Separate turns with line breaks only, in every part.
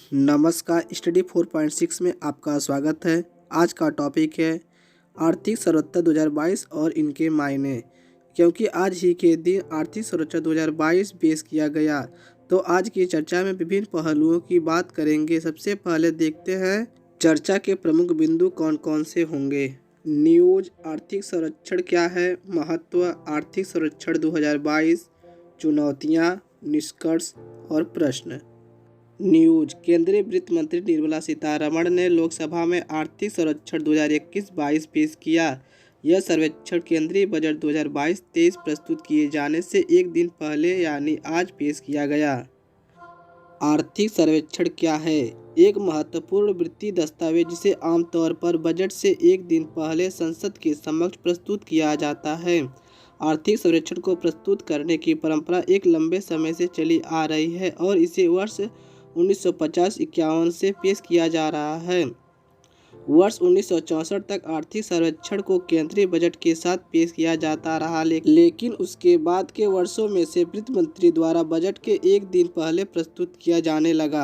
नमस्कार, स्टडी 4.6 में आपका स्वागत है। आज का टॉपिक है आर्थिक सर्वेक्षण 2022 और इनके मायने। क्योंकि आज ही के दिन आर्थिक सर्वेक्षण 2022 पेश किया गया, तो आज की चर्चा में विभिन्न पहलुओं की बात करेंगे। सबसे पहले देखते हैं चर्चा के प्रमुख बिंदु कौन कौन से होंगे। न्यूज़, आर्थिक सर्वेक्षण क्या है, महत्व, आर्थिक सर्वेक्षण 2022, चुनौतियाँ, निष्कर्ष और प्रश्न। न्यूज, केंद्रीय वित्त मंत्री निर्मला सीतारमण ने लोकसभा में आर्थिक सर्वेक्षण 2021-22 पेश किया। यह सर्वेक्षण केंद्रीय बजट 2022-23 प्रस्तुत किए जाने से एक दिन पहले यानी आज पेश किया गया। आर्थिक सर्वेक्षण क्या है? एक महत्वपूर्ण वित्तीय दस्तावेज जिसे आमतौर पर बजट से एक दिन पहले संसद के समक्ष प्रस्तुत किया जाता है। आर्थिक सर्वेक्षण को प्रस्तुत करने की परंपरा एक लंबे समय से चली आ रही है और इसे वर्ष 1950-51 से पेश किया जा रहा है। वर्ष 1964 तक आर्थिक सर्वेक्षण को केंद्रीय बजट के साथ पेश किया जाता रहा, लेकिन उसके बाद के वर्षों में से वित्त मंत्री द्वारा बजट के एक दिन पहले प्रस्तुत किया जाने लगा।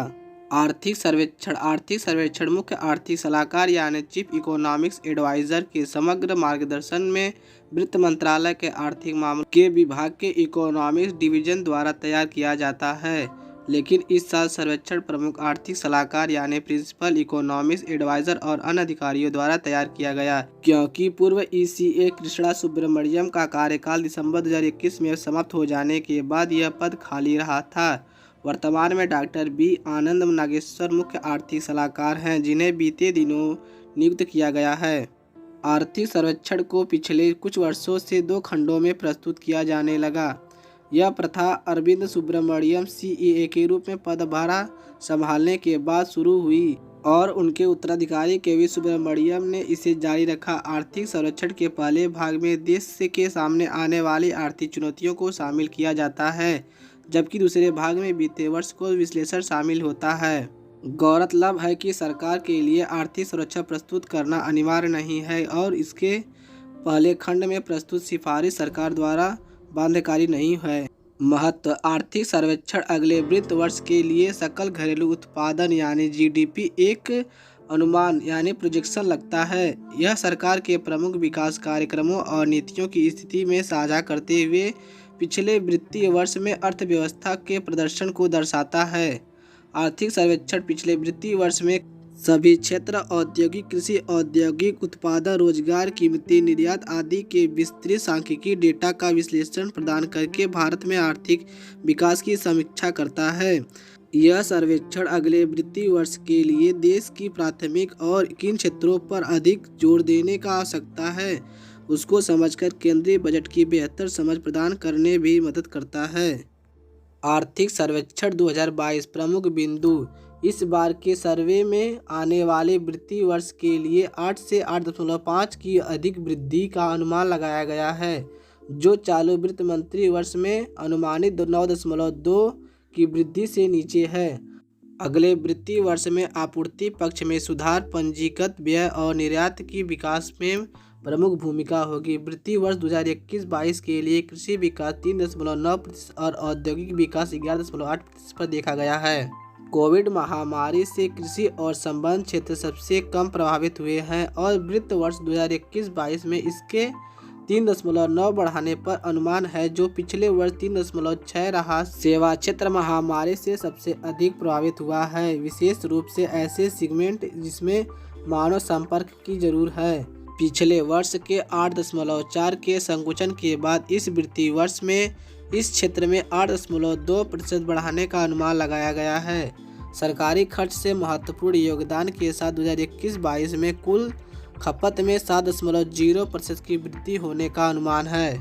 आर्थिक सर्वेक्षण मुख्य आर्थिक सलाहकार यानी चीफ इकोनॉमिक्स एडवाइजर के समग्र मार्गदर्शन में वित्त मंत्रालय के आर्थिक मामलों के विभाग के इकोनॉमिक्स डिवीजन द्वारा तैयार किया जाता है। लेकिन इस साल सर्वेक्षण प्रमुख आर्थिक सलाहकार यानी प्रिंसिपल इकोनॉमिक्स एडवाइजर और अन्य अधिकारियों द्वारा तैयार किया गया, क्योंकि पूर्व ईसीए कृष्णा सुब्रमण्यम का कार्यकाल दिसंबर 2021 में समाप्त हो जाने के बाद यह पद खाली रहा था। वर्तमान में डॉक्टर बी आनंद नागेश्वर मुख्य आर्थिक सलाहकार हैं, जिन्हें बीते दिनों नियुक्त किया गया है। आर्थिक सर्वेक्षण को पिछले कुछ वर्षों से 2 खंडों में प्रस्तुत किया जाने लगा। यह प्रथा अरविंद सुब्रमण्यम सीईए के रूप में पदभार संभालने के बाद शुरू हुई और उनके उत्तराधिकारी केवी सुब्रमण्यम ने इसे जारी रखा। आर्थिक सर्वेक्षण के पहले भाग में देश के सामने आने वाली आर्थिक चुनौतियों को शामिल किया जाता है, जबकि दूसरे भाग में बीते वर्ष को विश्लेषण शामिल होता है। गौरतलब है कि सरकार के लिए आर्थिक सर्वेक्षण प्रस्तुत करना अनिवार्य नहीं है और इसके पहले खंड में प्रस्तुत सिफारिश सरकार द्वारा बाध्यकारी नहीं है। महत्व, आर्थिक सर्वेक्षण अगले वित्त वर्ष के लिए सकल घरेलू उत्पादन यानी जीडीपी एक अनुमान यानी प्रोजेक्शन लगता है। यह सरकार के प्रमुख विकास कार्यक्रमों और नीतियों की स्थिति में साझा करते हुए पिछले वित्तीय वर्ष में अर्थव्यवस्था के प्रदर्शन को दर्शाता है। आर्थिक सर्वेक्षण पिछले वित्तीय वर्ष में सभी क्षेत्र औद्योगिक, कृषि, औद्योगिक उत्पादन, रोजगार, कीमती, निर्यात आदि के विस्तृत सांख्यिकी डेटा का विश्लेषण प्रदान करके भारत में आर्थिक विकास की समीक्षा करता है। यह सर्वेक्षण अगले वित्तीय वर्ष के लिए देश की प्राथमिक और किन क्षेत्रों पर अधिक जोर देने का आवश्यकता है उसको समझकर केंद्रीय बजट की बेहतर समझ प्रदान करने भी मदद करता है। आर्थिक सर्वेक्षण 2022 प्रमुख बिंदु। इस बार के सर्वे में आने वाले वित्तीय वर्ष के लिए 8 से 8.5 की अधिक वृद्धि का अनुमान लगाया गया है, जो चालू वित्त मंत्री वर्ष में अनुमानित 9.2 की वृद्धि से नीचे है। अगले वित्तीय वर्ष में आपूर्ति पक्ष में सुधार, पंजीकृत व्यय और निर्यात की विकास में प्रमुख भूमिका होगी। वित्तीय वर्ष 2021-22 के लिए कृषि विकास 3.9% और औद्योगिक विकास 11.8% पर देखा गया है। कोविड महामारी से कृषि और संबद्ध क्षेत्र सबसे कम प्रभावित हुए हैं और वित्त वर्ष 2021-22 में इसके 3.9 बढ़ाने पर अनुमान है, जो पिछले वर्ष 3.6 रहा। सेवा क्षेत्र महामारी से सबसे अधिक प्रभावित हुआ है, विशेष रूप से ऐसे सेगमेंट जिसमें मानव संपर्क की जरूरत है। पिछले वर्ष के 8.4 के संकुचन के बाद इस वित्तीय वर्ष में इस क्षेत्र में 8.2% बढ़ाने का अनुमान लगाया गया है। सरकारी खर्च से महत्वपूर्ण योगदान के साथ 2021-22 में कुल खपत में 7.0% की वृद्धि होने का अनुमान है।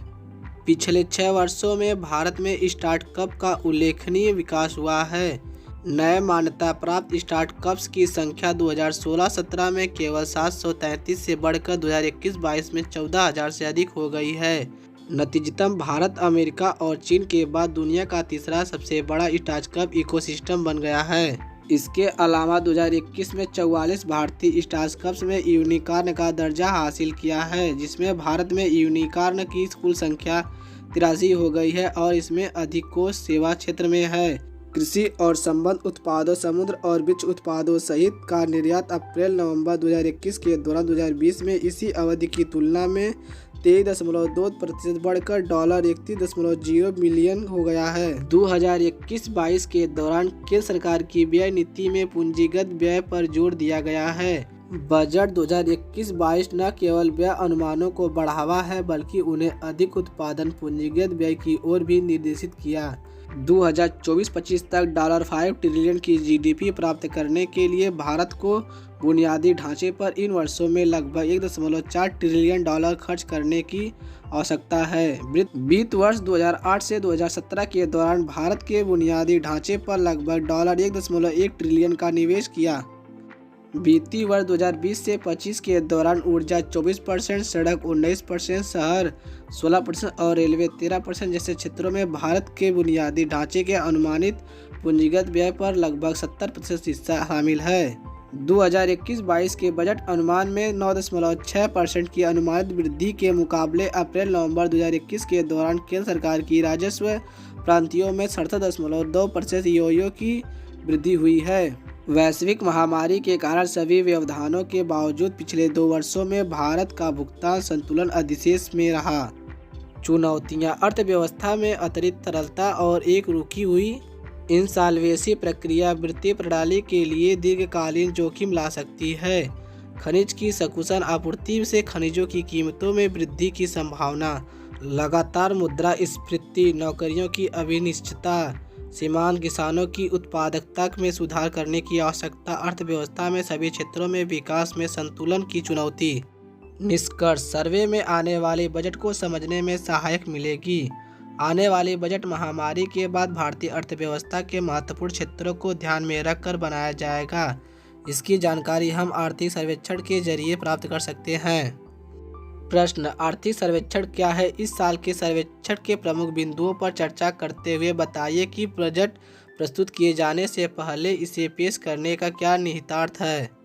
पिछले 6 वर्षों में भारत में स्टार्टअप का उल्लेखनीय विकास हुआ है। नए मान्यता प्राप्त स्टार्टअप्स की संख्या 2016-17 में केवल 733 से बढ़कर 2021-22 में 14,000 से अधिक हो गई है। नतीजतन भारत अमेरिका और चीन के बाद दुनिया का तीसरा सबसे बड़ा स्टार्टअप इकोसिस्टम बन गया है। इसके अलावा 2021 में 44 भारतीय स्टार्टअप्स में यूनिकॉर्न का दर्जा हासिल किया है, जिसमें भारत में यूनिकॉर्न की कुल संख्या 83 हो गई है और इसमें अधिकांश सेवा क्षेत्र में है। कृषि और संबद्ध उत्पादों, समुद्र और वृक्ष उत्पादों सहित का निर्यात अप्रैल-नवंबर 2021 के दौरान 2020 में इसी अवधि की तुलना में 23.2% बढ़कर $31.0 बिलियन हो गया है। 2021-22 के दौरान केंद्र सरकार की व्यय नीति में पूंजीगत व्यय पर जोर दिया गया है। बजट 2021-22 न केवल व्यय अनुमानों को बढ़ावा है बल्कि उन्हें अधिक उत्पादन पूंजीगत व्यय की ओर भी निर्देशित किया। 2024-25 तक $5 ट्रिलियन की जीडीपी प्राप्त करने के लिए भारत को बुनियादी ढांचे पर इन वर्षों में लगभग $1.4 ट्रिलियन खर्च करने की आवश्यकता है। वित्त वर्ष 2008 से 2017 के दौरान भारत के बुनियादी ढांचे पर लगभग $1.1 ट्रिलियन का निवेश किया। वित्तीय वर्ष 2020 से 25 के दौरान ऊर्जा 24%, सड़क 19%, शहर 16% और रेलवे 13% जैसे क्षेत्रों में भारत के बुनियादी ढांचे के अनुमानित पूंजीगत व्यय पर लगभग 70% हिस्सा शामिल है। 2021-22 के बजट अनुमान में 9.6% की अनुमानित वृद्धि के मुकाबले अप्रैल-नवंबर 2021 के दौरान केंद्र सरकार की राजस्व प्रांतियों में 67.2% योयो की वृद्धि हुई है। वैश्विक महामारी के कारण सभी व्यवधानों के बावजूद पिछले 2 वर्षों में भारत का भुगतान संतुलन अधिशेष में रहा। चुनौतियां अर्थव्यवस्था में अतिरिक्त तरलता और एक रुकी हुई इंसॉल्वेंसी प्रक्रिया वित्तीय प्रणाली के लिए दीर्घकालीन जोखिम ला सकती है। खनिज की सकुशल आपूर्ति से खनिजों की कीमतों में वृद्धि की संभावना, लगातार मुद्रास्फीति, नौकरियों की अनिश्चितता, सीमांत किसानों की उत्पादकता में सुधार करने की आवश्यकता, अर्थव्यवस्था में सभी क्षेत्रों में विकास में संतुलन की चुनौती। निष्कर्ष सर्वे में आने वाले बजट को समझने में सहायक मिलेगी। आने वाले बजट महामारी के बाद भारतीय अर्थव्यवस्था के महत्वपूर्ण क्षेत्रों को ध्यान में रखकर बनाया जाएगा। इसकी जानकारी हम आर्थिक सर्वेक्षण के जरिए प्राप्त कर सकते हैं। प्रश्न, आर्थिक सर्वेक्षण क्या है? इस साल के सर्वेक्षण के प्रमुख बिंदुओं पर चर्चा करते हुए बताइए कि बजट प्रस्तुत किए जाने से पहले इसे पेश करने का क्या निहितार्थ है।